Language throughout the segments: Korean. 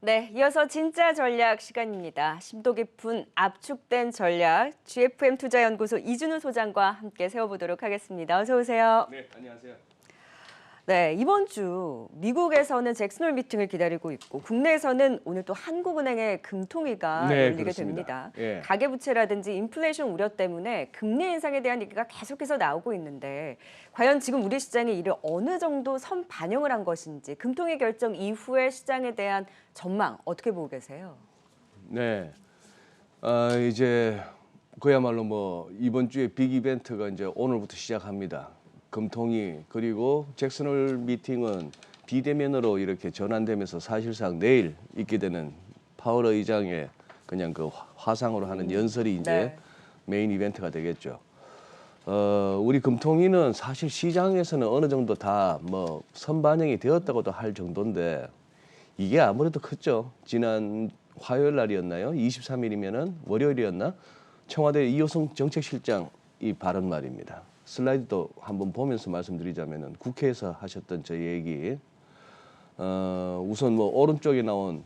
네, 이어서 진짜 전략 시간입니다. 심도 깊은 압축된 전략, GFM 투자연구소 이준우 소장과 함께 세워보도록 하겠습니다. 어서 오세요. 네, 안녕하세요. 네, 이번 주 미국에서는 잭슨홀 미팅을 기다리고 있고 국내에서는 오늘 또 한국은행의 금통위가 네, 열리게 그렇습니다. 됩니다. 예. 가계부채라든지 인플레이션 우려 때문에 금리 인상에 대한 얘기가 계속해서 나오고 있는데 과연 지금 우리 시장이 이를 어느 정도 선 반영을 한 것인지 금통위 결정 이후의 시장에 대한 전망 어떻게 보고 계세요? 네. 이제 그야말로 뭐 이번 주에 빅 이벤트가 이제 오늘부터 시작합니다. 금통위 그리고 잭슨홀 미팅은 비대면으로 이렇게 전환되면서 사실상 내일 있게 되는 파월 의장의 그냥 그 화상으로 하는 연설이 이제 네. 메인 이벤트가 되겠죠. 우리 금통위는 사실 시장에서는 어느 정도 다 뭐 선반영이 되었다고도 할 정도인데 이게 아무래도 컸죠. 지난 화요일 날이었나요? 23일이면은 월요일이었나? 청와대 이호성 정책실장이 발언 말입니다. 슬라이드도 한번 보면서 말씀드리자면은 국회에서 하셨던 저 얘기. 우선 뭐 오른쪽에 나온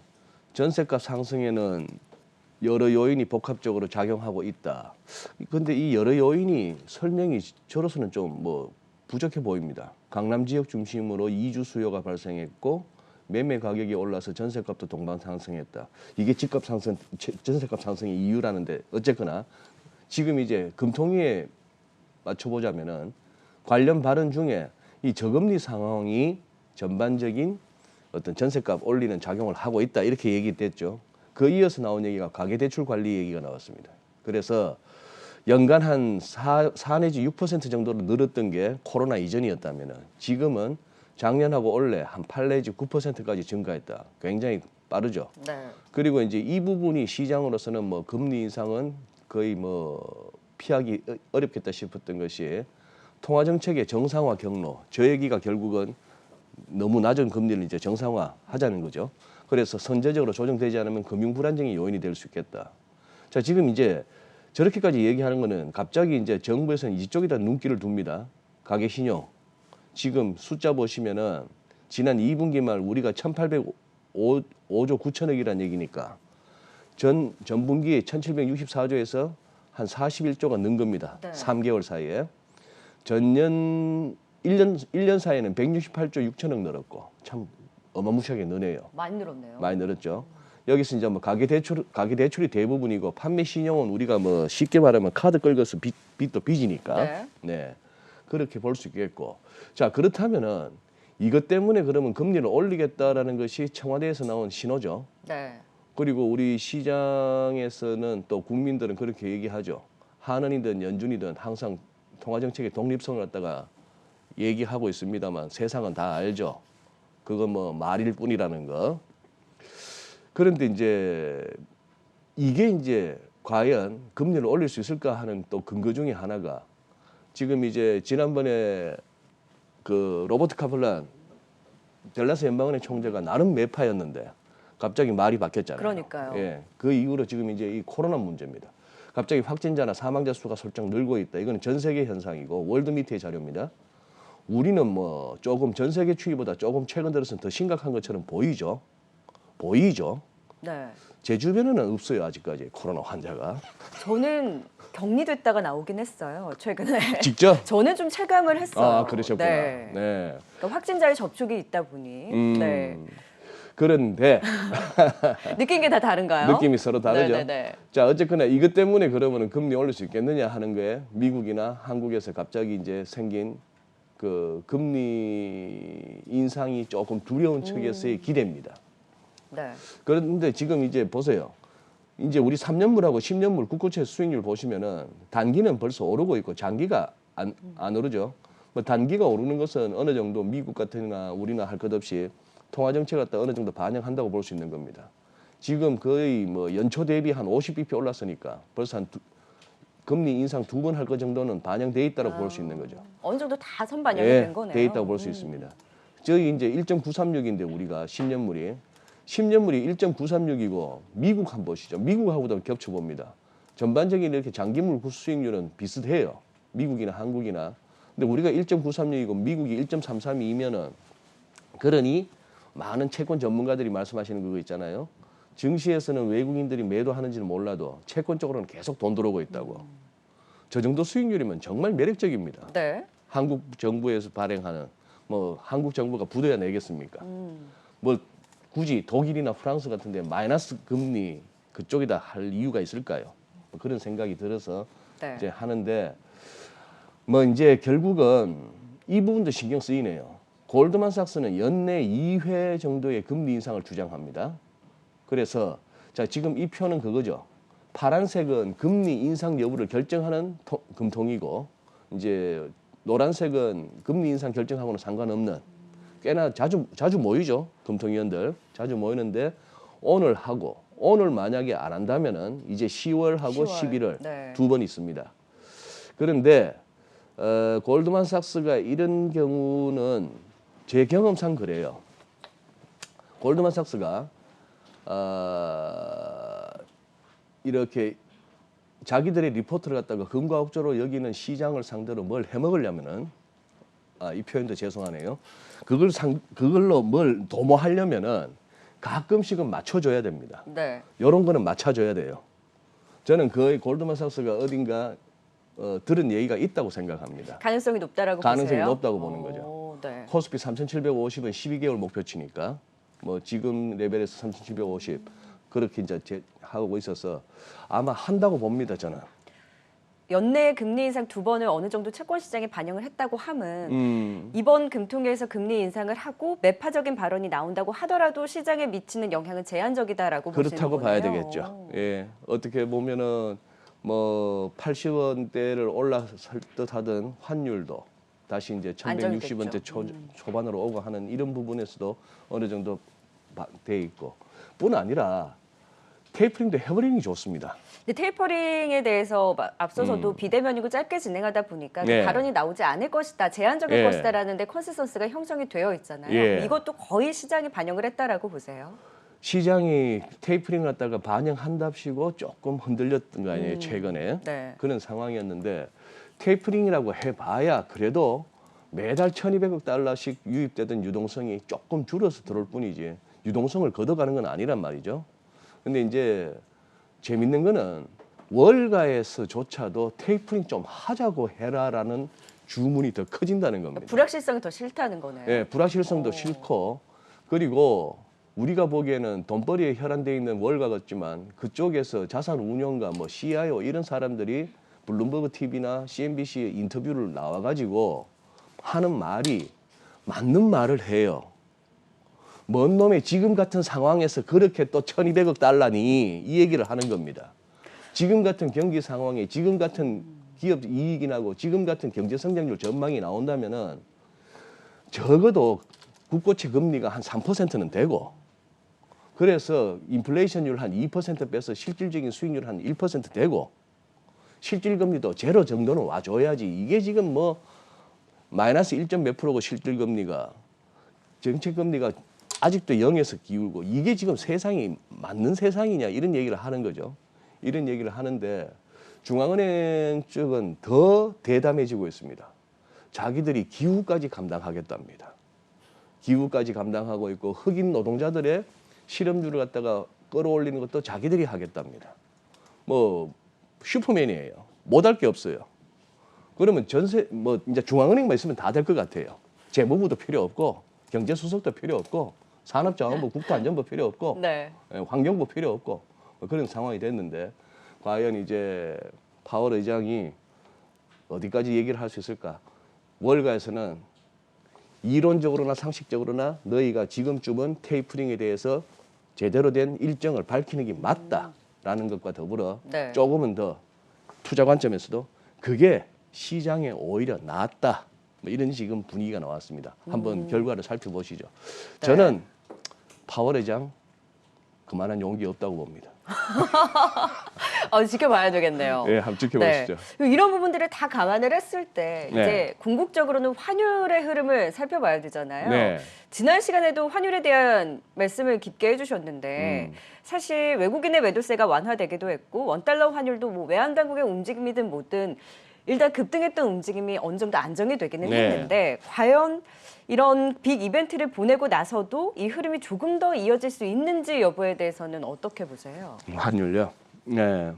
전세값 상승에는 여러 요인이 복합적으로 작용하고 있다. 근데 이 여러 요인이 설명이 저로서는 좀 뭐 부족해 보입니다. 강남 지역 중심으로 이주 수요가 발생했고 매매 가격이 올라서 전세값도 동반 상승했다. 이게 집값 상승, 전세값 상승의 이유라는데 어쨌거나 지금 이제 금통위에 맞춰보자면은 관련 발언 중에 이 저금리 상황이 전반적인 어떤 전세값 올리는 작용을 하고 있다 이렇게 얘기됐죠. 그 이어서 나온 얘기가 가계대출 관리 얘기가 나왔습니다. 그래서 연간 한 4 내지 6% 정도로 늘었던 게 코로나 이전이었다면은 지금은 작년하고 올해 한 8 내지 9%까지 증가했다. 굉장히 빠르죠. 네. 그리고 이제 이 부분이 시장으로서는 뭐 금리 인상은 거의 뭐 피하기 어렵겠다 싶었던 것이 통화 정책의 정상화 경로. 저 얘기가 결국은 너무 낮은 금리를 이제 정상화하자는 거죠. 그래서 선제적으로 조정되지 않으면 금융 불안정의 요인이 될 수 있겠다. 자, 지금 이제 저렇게까지 얘기하는 거는 갑자기 이제 정부에서는 이쪽에다 눈길을 둡니다. 가계 신용. 지금 숫자 보시면은 지난 2분기 말 우리가 1,805조 9천억이라는 얘기니까 전분기에 1,764조에서 한 41조가 는 겁니다. 네. 3개월 사이에. 전년 1년 사이에는 168조 6천억 늘었고 참 어마무시하게 느네요. 많이 늘었네요. 많이 늘었죠. 여기서 이제 뭐 가계 대출이 대부분이고 판매 신용은 우리가 뭐 쉽게 말하면 카드 긁어서 빚도 빚이니까. 네. 네. 그렇게 볼 수 있겠고. 자, 그렇다면은 이것 때문에 그러면 금리를 올리겠다라는 것이 청와대에서 나온 신호죠. 네. 그리고 우리 시장에서는 또 국민들은 그렇게 얘기하죠. 한은이든 연준이든 항상 통화정책의 독립성을 갖다가 얘기하고 있습니다만 세상은 다 알죠. 그건 뭐 말일 뿐이라는 거. 그런데 이제 이게 이제 과연 금리를 올릴 수 있을까 하는 또 근거 중에 하나가 지금 이제 지난번에 그 로버트 카플란 델라스 연방은행 총재가 나름 매파였는데 갑자기 말이 바뀌었잖아요. 그러니까요. 예, 그 이후로 지금 이제 이 코로나 문제입니다. 갑자기 확진자나 사망자 수가 슬쩍 늘고 있다. 이거는 전 세계 현상이고 월드미트의 자료입니다. 우리는 뭐 조금 전 세계 추이보다 조금 최근 들어서는 더 심각한 것처럼 보이죠. 네. 제 주변에는 없어요 아직까지 코로나 환자가. 저는 격리됐다가 나오긴 했어요. 최근에. 직접? 저는 좀 체감을 했어요. 아, 그러셨구나. 네. 네. 그러니까 확진자의 접촉이 있다 보니 네. 그런데 느낀 게 다 다른가요? 느낌이 서로 다르죠. 네네네. 자, 어쨌거나 이것 때문에 그러면은 금리 올릴 수 있겠느냐 하는 거에 미국이나 한국에서 갑자기 이제 생긴 그 금리 인상이 조금 두려운 측에서의 기대입니다. 네. 그런데 지금 이제 보세요. 이제 우리 3년물하고 10년물 국고채 수익률 보시면은 단기는 벌써 오르고 있고 장기가 안 오르죠. 뭐 단기가 오르는 것은 어느 정도 미국 같으나 우리나 할 것 없이 통화 정책 갖다 어느 정도 반영한다고 볼 수 있는 겁니다. 지금 거의 뭐 연초 대비 한 50bp 올랐으니까 벌써 한 금리 인상 2번 할 것 정도는 반영돼 있다고 볼 수 있는 거죠. 어느 정도 다 선반영이 예, 된 거네요. 돼 있다고 볼 수 있습니다. 저희 이제 1.936인데 우리가 10년물이 1.936이고 미국 한번 보시죠. 미국하고도 겹쳐 봅니다. 전반적인 이렇게 장기물 수익률은 비슷해요. 미국이나 한국이나. 근데 우리가 1.936이고 미국이 1.332면은 그러니 많은 채권 전문가들이 말씀하시는 그거 있잖아요. 증시에서는 외국인들이 매도하는지는 몰라도 채권 쪽으로는 계속 돈 들어오고 있다고. 저 정도 수익률이면 정말 매력적입니다. 네. 한국 정부에서 발행하는 뭐 한국 정부가 부도야 내겠습니까? 뭐 굳이 독일이나 프랑스 같은데 마이너스 금리 그쪽에다 할 이유가 있을까요? 뭐 그런 생각이 들어서 네. 이제 하는데 뭐 이제 결국은 이 부분도 신경 쓰이네요. 골드만삭스는 연내 2회 정도의 금리 인상을 주장합니다. 그래서 자 지금 이 표는 그거죠. 파란색은 금리 인상 여부를 결정하는 금통이고 이제 노란색은 금리 인상 결정하고는 상관없는 꽤나 자주 모이죠. 금통위원들 자주 모이는데 오늘 만약에 안 한다면은 이제 10월하고 11월 네. 두 번 있습니다. 그런데 골드만삭스가 이런 경우는 제 경험상 그래요. 골드만삭스가 이렇게 자기들의 리포트를 갖다가 금과 억조로 여기는 시장을 상대로 뭘 해먹으려면은 이 표현도 죄송하네요. 그걸로 뭘 도모하려면은 가끔씩은 맞춰줘야 됩니다. 네. 이런 거는 맞춰줘야 돼요. 저는 거의 골드만삭스가 어딘가 들은 얘기가 있다고 생각합니다. 가능성이 높다라고 가능성이 보세요? 높다고 보는 거죠. 오, 네. 코스피 3,750은 12개월 목표치니까 뭐 지금 레벨에서 3,750 그렇게 이제 하고 있어서 아마 한다고 봅니다. 저는. 연내 금리 인상 두 번을 어느 정도 채권 시장에 반영을 했다고 함은 이번 금통위에서 금리 인상을 하고 매파적인 발언이 나온다고 하더라도 시장에 미치는 영향은 제한적이다라고 보시는 그렇다고 거네요. 봐야 되겠죠. 예, 어떻게 보면은 뭐 80원대를 올라설 듯하던 환율도 다시 이제 1,160원대 초반으로 오고 하는 이런 부분에서도 어느 정도 돼 있고 뿐 아니라 테이퍼링도 해버리는 게 좋습니다. 근데 테이퍼링에 대해서 앞서서도 비대면이고 짧게 진행하다 보니까 그 예. 발언이 나오지 않을 것이다, 제한적일 예. 것이다라는 데 컨센서스가 형성이 되어 있잖아요. 예. 이것도 거의 시장이 반영을 했다라고 보세요. 시장이 테이퍼링을 갖다가 반영한답시고 조금 흔들렸던 거 아니에요, 최근에. 네. 그런 상황이었는데 테이퍼링이라고 해봐야 그래도 매달 1,200억 달러씩 유입되던 유동성이 조금 줄어서 들어올 뿐이지 유동성을 걷어가는 건 아니란 말이죠. 근데 이제 재밌는 거는 월가에서조차도 테이퍼링 좀 하자고 해라라는 주문이 더 커진다는 겁니다. 불확실성이 더 싫다는 거네요. 예, 불확실성도 싫고 그리고 우리가 보기에는 돈벌이에 혈안돼 있는 월가 같지만 그쪽에서 자산 운용가 뭐 CIO 이런 사람들이 블룸버그 TV나 CNBC 인터뷰를 나와가지고 하는 말이 맞는 말을 해요. 뭔 놈의 지금 같은 상황에서 그렇게 또 1,200억 달러니 이 얘기를 하는 겁니다. 지금 같은 경기 상황에 지금 같은 기업 이익이 나고 지금 같은 경제 성장률 전망이 나온다면은 적어도 국고채 금리가 한 3%는 되고 그래서 인플레이션율 한 2% 빼서 실질적인 수익률 한 1% 되고 실질 금리도 제로 정도는 와줘야지 이게 지금 뭐 마이너스 1점 몇 프로고 실질 금리가 정책 금리가 아직도 0에서 기울고 이게 지금 세상이 맞는 세상이냐 이런 얘기를 하는 거죠. 이런 얘기를 하는데 중앙은행 쪽은 더 대담해지고 있습니다. 자기들이 기후까지 감당하겠답니다. 기후까지 감당하고 있고 흑인 노동자들의 실업률을 갖다가 끌어올리는 것도 자기들이 하겠답니다. 뭐 슈퍼맨이에요. 못할 게 없어요. 그러면 뭐 이제 중앙은행만 있으면 다 될 것 같아요. 재무부도 필요 없고 경제수석도 필요 없고 산업자원부, 국토안전부 필요 없고 네. 환경부 필요 없고 뭐 그런 상황이 됐는데 과연 이제 파월 의장이 어디까지 얘기를 할 수 있을까? 월가에서는 이론적으로나 상식적으로나 너희가 지금쯤은 테이퍼링에 대해서 제대로 된 일정을 밝히는 게 맞다라는 것과 더불어 네. 조금은 더 투자 관점에서도 그게 시장에 오히려 낫다. 뭐 이런 지금 분위기가 나왔습니다. 한번 결과를 살펴보시죠. 네. 저는 파월 의장 그만한 용기 없다고 봅니다. 지켜봐야 되겠네요. 예, 한번 지켜보시죠. 네. 이런 부분들을 다 감안을 했을 때 네. 이제 궁극적으로는 환율의 흐름을 살펴봐야 되잖아요. 네. 지난 시간에도 환율에 대한 말씀을 깊게 해주셨는데 사실 외국인의 매도세가 완화되기도 했고 원달러 환율도 뭐 외환 당국의 움직임이든 뭐든 일단 급등했던 움직임이 어느 정도 안정이 되기는 네. 했는데 과연 이런 빅 이벤트를 보내고 나서도 이 흐름이 조금 더 이어질 수 있는지 여부에 대해서는 어떻게 보세요? 환율요? 네.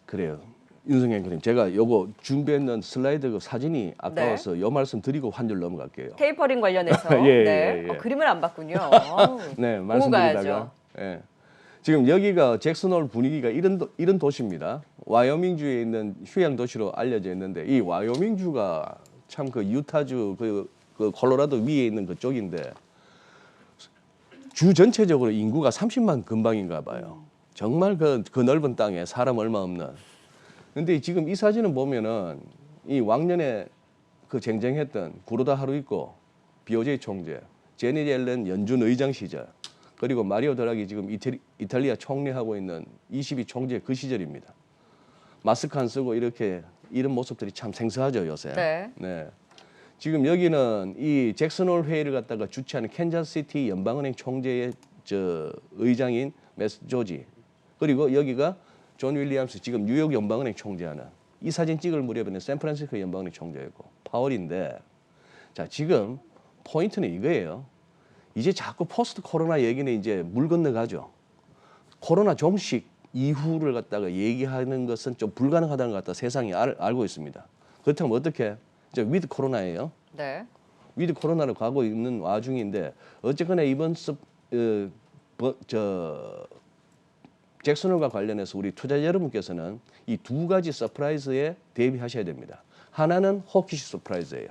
그래요. 윤석열 그림 제가 요거 준비했는 슬라이드 그 사진이 아까워서 요 말씀 드리고 환율 넘어갈게요. 테이퍼링 관련해서 예, 네. 예, 예. 그림을 안 봤군요. 어우, 네, 보고 말씀드리다가 가야죠. 예. 지금 여기가 잭슨홀 분위기가 이런 도시입니다. 와이오밍주에 있는 휴양 도시로 알려져 있는데 이 와이오밍주가 참 그 유타주 그 콜로라도 위에 있는 그쪽인데 주 전체적으로 인구가 30만 근방인가 봐요. 정말 그 넓은 땅에 사람 얼마 없는. 근데 지금 이 사진을 보면은 이 왕년에 그 쟁쟁했던 구로다 하루이코, BOJ 총재, 제니 옐런 연준 의장 시절, 그리고 마리오 드라기 지금 이탈리아 총리하고 있는 22 총재 그 시절입니다. 마스크 안 쓰고 이렇게 이런 모습들이 참 생소하죠 요새. 네. 지금 여기는 이 잭슨홀 회의를 갖다가 주최하는 캔자스시티 연방은행 총재의 의장인 메스 조지, 그리고 여기가 존 윌리엄스 지금 뉴욕 연방은행 총재하는, 이 사진 찍을 무렵에는 샌프란시스코 연방은행 총재였고 파월인데, 자 지금 포인트는 이거예요. 이제 자꾸 포스트 코로나 얘기는 이제 물 건너가죠. 코로나 종식 이후를 갖다가 얘기하는 것은 좀 불가능하다는 것 같다 세상이 알고 있습니다. 그렇다면 어떻게? 이제 위드 코로나예요. 네. 위드 코로나를 가고 있는 와중인데 어쨌거나 이번 잭슨홀과 관련해서 우리 투자자 여러분께서는 이 두 가지 서프라이즈에 대비하셔야 됩니다. 하나는 호키시 서프라이즈예요.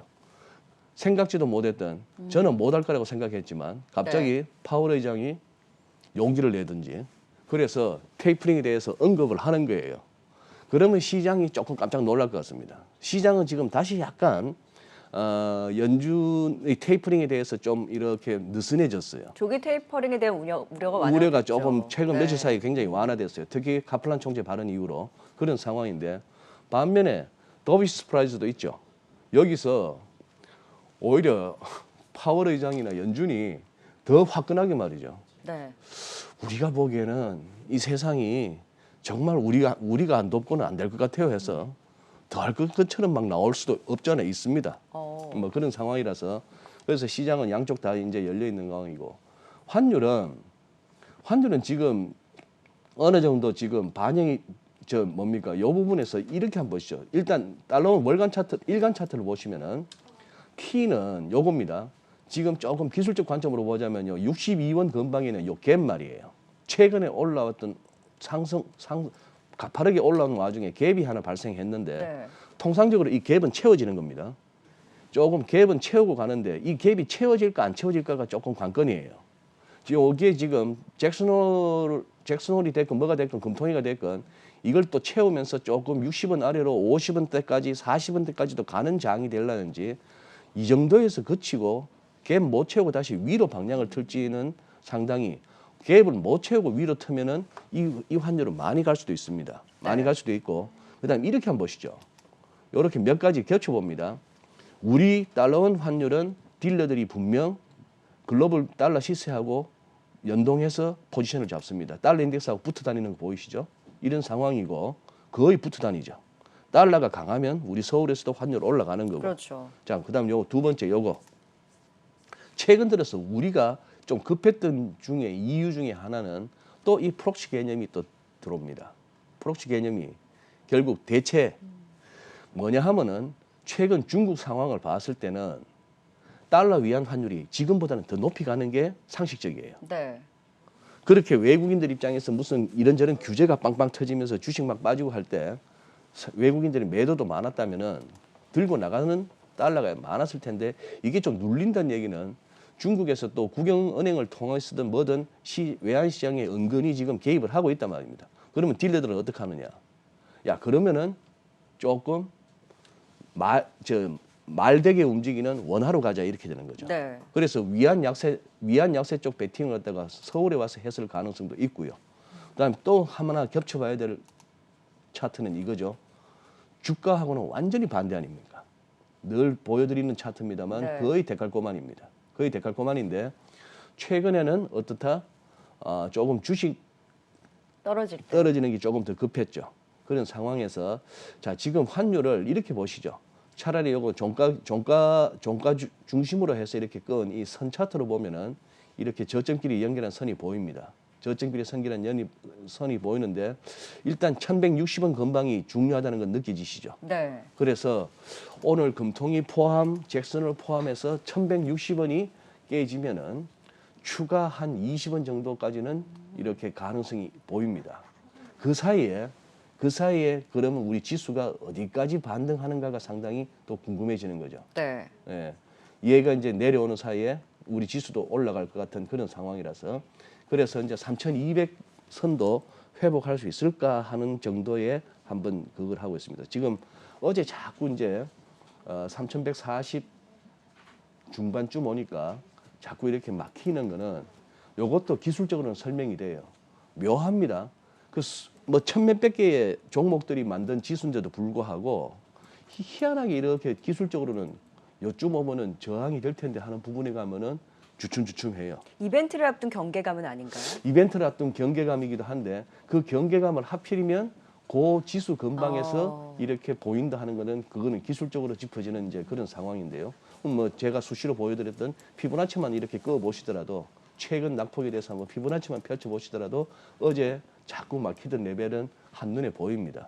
생각지도 못했던, 저는 못할 거라고 생각했지만 갑자기 파월 의장이 용기를 내든지 그래서 테이퍼링에 대해서 언급을 하는 거예요. 그러면 시장이 조금 깜짝 놀랄 것 같습니다. 시장은 지금 다시 약간 연준의 테이퍼링에 대해서 좀 이렇게 느슨해졌어요. 조기 테이퍼링에 대한 우려가 완화됐죠. 우려가 조금 최근 네. 며칠 사이에 굉장히 완화됐어요. 특히 카플란 총재 발언 이후로 그런 상황인데, 반면에 더비스 스프라이즈도 있죠. 여기서 오히려 파월 의장이나 연준이 더 화끈하게 말이죠. 네. 우리가 보기에는 이 세상이 정말 우리가 안 돕고는 안 될 것 같아요 해서 더 할 것처럼 막 나올 수도 없잖아 있습니다. 뭐 그런 상황이라서, 그래서 시장은 양쪽 다 이제 열려 있는 상황이고, 환율은 지금 어느 정도 지금 반영이 뭡니까? 요 부분에서 이렇게 한번 보시죠. 일단 달러 월간 차트, 일간 차트를 보시면은 키는 요겁니다. 지금 조금 기술적 관점으로 보자면요, 62원 근방에는 요 갭 말이에요. 최근에 올라왔던 가파르게 올라오는 와중에 갭이 하나 발생했는데 네. 통상적으로 이 갭은 채워지는 겁니다. 조금 갭은 채우고 가는데 이 갭이 채워질까 안 채워질까가 조금 관건이에요. 여기에 지금 잭슨홀이 됐건 뭐가 됐건 금통위가 됐건 이걸 또 채우면서 조금 60원 아래로 50원대까지 40원대까지도 가는 장이 되려는지, 이 정도에서 그치고 갭 못 채우고 다시 위로 방향을 틀지는 상당히, 갭을 못 채우고 위로 트면은 이 환율은 많이 갈 수도 있습니다. 많이 갈 수도 있고, 그다음에 이렇게 한번 보시죠. 이렇게 몇 가지 겹쳐봅니다. 우리 달러원 환율은 딜러들이 분명 글로벌 달러 시세하고 연동해서 포지션을 잡습니다. 달러 인덱스하고 붙어 다니는 거 보이시죠? 이런 상황이고 거의 붙어 다니죠. 달러가 강하면 우리 서울에서도 환율 올라가는 거고. 그렇죠. 자, 그다음 요거 두 번째 요거. 최근 들어서 우리가 좀 급했던 중에 이유 중에 하나는 또 이 프록시 개념이 또 들어옵니다. 프록시 개념이 결국 대체 뭐냐 하면은 최근 중국 상황을 봤을 때는 달러 위안 환율이 지금보다는 더 높이 가는 게 상식적이에요. 네. 그렇게 외국인들 입장에서 무슨 이런저런 규제가 빵빵 터지면서 주식 막 빠지고 할 때 외국인들이 매도도 많았다면은 들고 나가는 달러가 많았을 텐데, 이게 좀 눌린다는 얘기는 중국에서 또 국영은행을 통해서든 뭐든 외환 시장에 은근히 지금 개입을 하고 있단 말입니다. 그러면 딜러들은 어떻게 하느냐? 야, 그러면은 조금 말되게 움직이는 원화로 가자 이렇게 되는 거죠. 네. 그래서 위안 약세 쪽 베팅을 갖다가 서울에 와서 했을 가능성도 있고요. 그다음에 또 하나 겹쳐봐야 될 차트는 이거죠. 주가하고는 완전히 반대 아닙니까? 늘 보여드리는 차트입니다만 네. 거의 데칼코마니입니다. 거의 데칼코마니인데 최근에는 어떻다? 조금 주식 떨어질 때. 떨어지는 게 조금 더 급했죠. 그런 상황에서 자 지금 환율을 이렇게 보시죠. 차라리 요거 종가 중심으로 해서 이렇게 끈 이 선 차트로 보면은 이렇게 저점끼리 연결한 선이 보입니다. 저점끼리 연결한 선이 보이는데 일단 1160원 근방이 중요하다는 건 느껴지시죠? 네. 그래서 오늘 금통이 포함, 잭슨을 포함해서 1160원이 깨지면은 추가 한 20원 정도까지는 이렇게 가능성이 보입니다. 그 사이에 그러면 우리 지수가 어디까지 반등하는가가 상당히 또 궁금해지는 거죠. 네. 예. 얘가 이제 내려오는 사이에 우리 지수도 올라갈 것 같은 그런 상황이라서 그래서 이제 3,200 선도 회복할 수 있을까 하는 정도의 한번 그걸 하고 있습니다. 지금 어제 자꾸 이제 3,140 중반쯤 오니까 자꾸 이렇게 막히는 거는 요것도 기술적으로는 설명이 돼요. 묘합니다. 뭐 천몇백 개의 종목들이 만든 지수인데도 불구하고 희한하게 이렇게 기술적으로는 요쯤 오면은 저항이 될 텐데 하는 부분에 가면은 주춤주춤해요. 이벤트를 앞둔 경계감은 아닌가요? 이벤트를 앞둔 경계감이기도 한데 그 경계감을 하필이면 그 지수 근방에서 이렇게 보인다 하는 거는 그거는 기술적으로 짚어지는 이제 그런 상황인데요. 뭐 제가 수시로 보여드렸던 피보나치만 이렇게 그어 보시더라도 최근 낙폭에 대해서 한번 피보나치만 펼쳐 보시더라도 어제 자꾸 막히던 레벨은 한눈에 보입니다.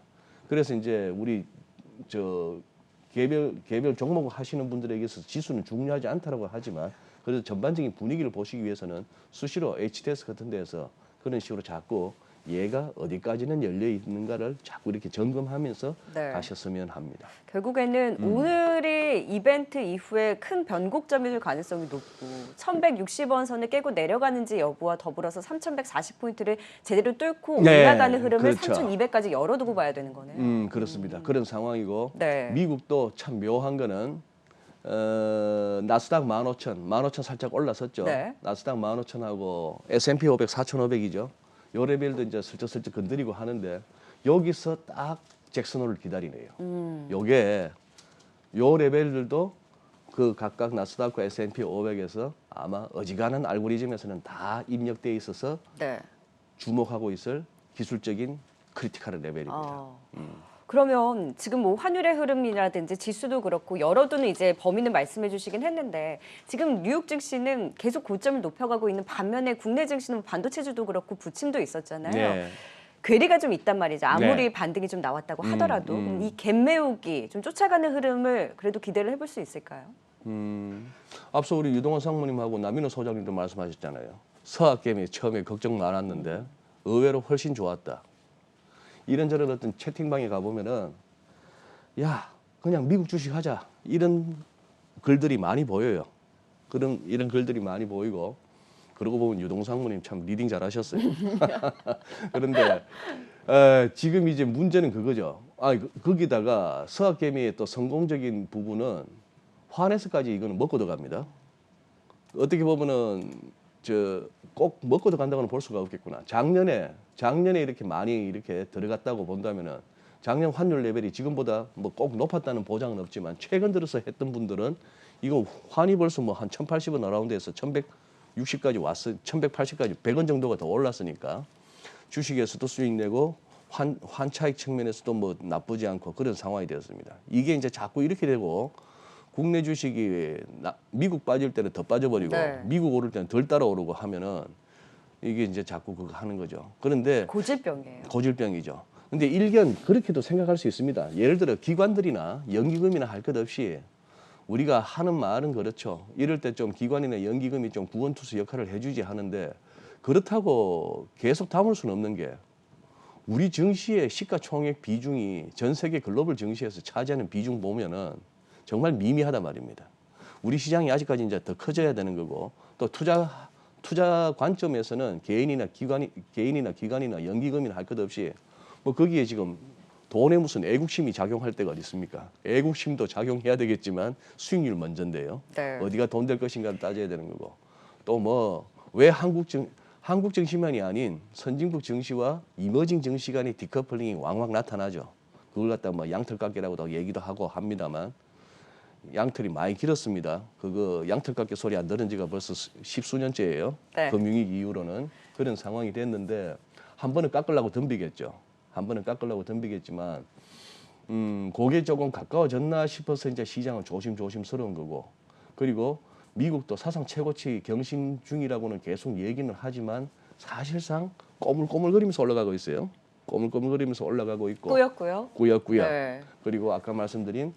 그래서 이제 우리 개별 종목을 하시는 분들에게서 지수는 중요하지 않다라고 하지만 그래서 전반적인 분위기를 보시기 위해서는 수시로 HTS 같은 데에서 그런 식으로 자꾸 얘가 어디까지는 열려 있는가를 자꾸 이렇게 점검하면서 네. 가셨으면 합니다. 결국에는 오늘이 이벤트 이후에 큰 변곡점이 될 가능성이 높고 1160원 선을 깨고 내려가는지 여부와 더불어서 3140포인트를 제대로 뚫고 네, 올라가는 흐름을 그렇죠. 3200까지 열어두고 봐야 되는 거네요. 그렇습니다. 그런 상황이고 네. 미국도 참 묘한 거는 나스닥 15,000 살짝 올라섰죠. 네. 나스닥 15,000하고 S&P 500 4,500이죠. 요 레벨도 이제 슬쩍슬쩍 건드리고 하는데 여기서 딱 잭슨홀을 기다리네요. 요게 요 레벨들도 그 각각 나스닥과 S&P 500에서 아마 어지간한 알고리즘에서는 다 입력돼 있어서 네. 주목하고 있을 기술적인 크리티컬 레벨입니다. 그러면 지금 뭐 환율의 흐름이라든지 지수도 그렇고 열어두는 이제 범위는 말씀해 주시긴 했는데 지금 뉴욕 증시는 계속 고점을 높여가고 있는 반면에 국내 증시는 반도체주도 그렇고 부침도 있었잖아요. 네. 괴리가 좀 있단 말이죠. 아무리 네. 반등이 좀 나왔다고 하더라도 이 갭매우기 좀 쫓아가는 흐름을 그래도 기대를 해볼 수 있을까요? 앞서 우리 유동원 상무님하고 남인호 소장님도 말씀하셨잖아요. 서학개미 처음에 걱정 많았는데 의외로 훨씬 좋았다. 이런저런 어떤 채팅방에 가보면은 야 그냥 미국 주식 하자 이런 글들이 많이 보여요. 이런 글들이 많이 보이고 그러고 보면 유동 상무님 참 리딩 잘하셨어요. 그런데 지금 이제 문제는 그거죠. 거기다가 서학개미의 또 성공적인 부분은 화내서까지 이거는 먹고 들어갑니다. 어떻게 보면은 꼭 먹고 들어간다고는 볼 수가 없겠구나. 작년에 이렇게 많이 이렇게 들어갔다고 본다면은 작년 환율 레벨이 지금보다 뭐 꼭 높았다는 보장은 없지만 최근 들어서 했던 분들은 이거 환이 벌써 뭐 한 1,080원 어라운드에서 1,160까지 왔어, 1,180까지 100원 정도가 더 올랐으니까 주식에서도 수익 내고 환 차익 측면에서도 뭐 나쁘지 않고 그런 상황이 되었습니다. 이게 이제 자꾸 이렇게 되고 국내 주식이 미국 빠질 때는 더 빠져버리고 네. 미국 오를 때는 덜 따라오르고 하면은 이게 이제 자꾸 그거 하는 거죠. 그런데 고질병이에요. 고질병이죠. 근데 일견 그렇게도 생각할 수 있습니다. 예를 들어 기관들이나 연기금이나 할 것 없이 우리가 하는 말은 그렇죠. 이럴 때 좀 기관이나 연기금이 좀 구원투수 역할을 해주지 하는데 그렇다고 계속 담을 수는 없는 게 우리 증시의 시가총액 비중이 전 세계 글로벌 증시에서 차지하는 비중 보면은 정말 미미하단 말입니다. 우리 시장이 아직까지 이제 더 커져야 되는 거고 또 투자 관점에서는 개인이나 기관이나 연기금이나 할 것 없이 뭐 거기에 지금 돈에 무슨 애국심이 작용할 때가 어디 있습니까? 애국심도 작용해야 되겠지만 수익률 먼저인데요. 네. 어디가 돈 될 것인가를 따져야 되는 거고 또 뭐 왜 한국 증시만이 아닌 선진국 증시와 이머징 증시 간의 디커플링이 왕왕 나타나죠. 그걸 갖다 뭐 양털깎이라고도 얘기도 하고 합니다만 양털이 많이 길었습니다. 그거 양털깎이 소리 안 들은 지가 벌써 십수년째예요. 네. 금융위기 이후로는 그런 상황이 됐는데 한 번은 깎으려고 덤비겠죠. 한 번은 깎으려고 덤비겠지만 그게 조금 가까워졌나 싶어서 이제 시장은 조심스러운 거고 그리고 미국도 사상 최고치 경신 중이라고는 계속 얘기는 하지만 사실상 꼬물꼬물거리면서 올라가고 있어요. 꼬물꼬물거리면서 올라가고 있고 꾸역꾸역. 네. 그리고 아까 말씀드린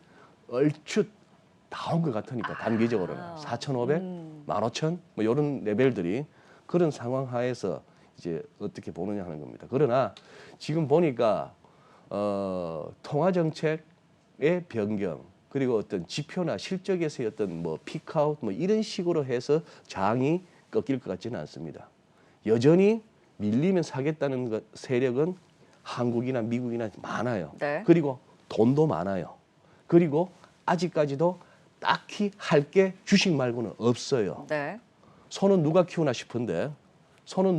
얼추 나온 것 같으니까 단기적으로는 4,500, 15,000 뭐 이런 레벨들이 그런 상황 하에서 이제 어떻게 보느냐 하는 겁니다. 그러나 지금 보니까 통화 정책의 변경 그리고 어떤 지표나 실적에서의 어떤 뭐 피크아웃 뭐 이런 식으로 해서 장이 꺾일 것 같지는 않습니다. 여전히 밀리면 사겠다는 세력은 한국이나 미국이나 많아요. 네. 그리고 돈도 많아요. 그리고 아직까지도 딱히 할 게 주식 말고는 없어요. 네. 소는 누가 키우나 싶은데 소는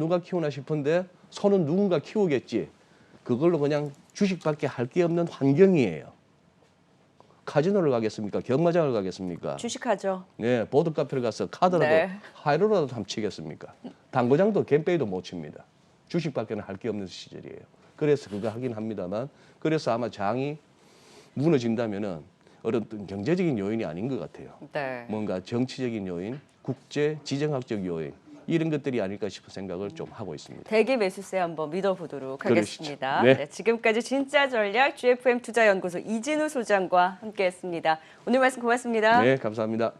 누군가 키우겠지. 그걸로 그냥 주식밖에 할 게 없는 환경이에요. 카지노를 가겠습니까? 경마장을 가겠습니까? 주식하죠. 네, 보드 카페를 가서 카드라도 네. 하이로라도 한번 치겠습니까? 당구장도 갬페이도 못 칩니다. 주식밖에는 할 게 없는 시절이에요. 그래서 그거 하긴 합니다만 그래서 아마 장이 무너진다면은 어떤 경제적인 요인이 아닌 것 같아요. 네. 뭔가 정치적인 요인, 국제 지정학적 요인 이런 것들이 아닐까 싶은 생각을 좀 하고 있습니다. 대기 매수세 한번 믿어보도록 그러시죠. 하겠습니다. 네. 네, 지금까지 진짜 전략 GFM 투자연구소 이진우 소장과 함께했습니다. 오늘 말씀 고맙습니다. 네, 감사합니다.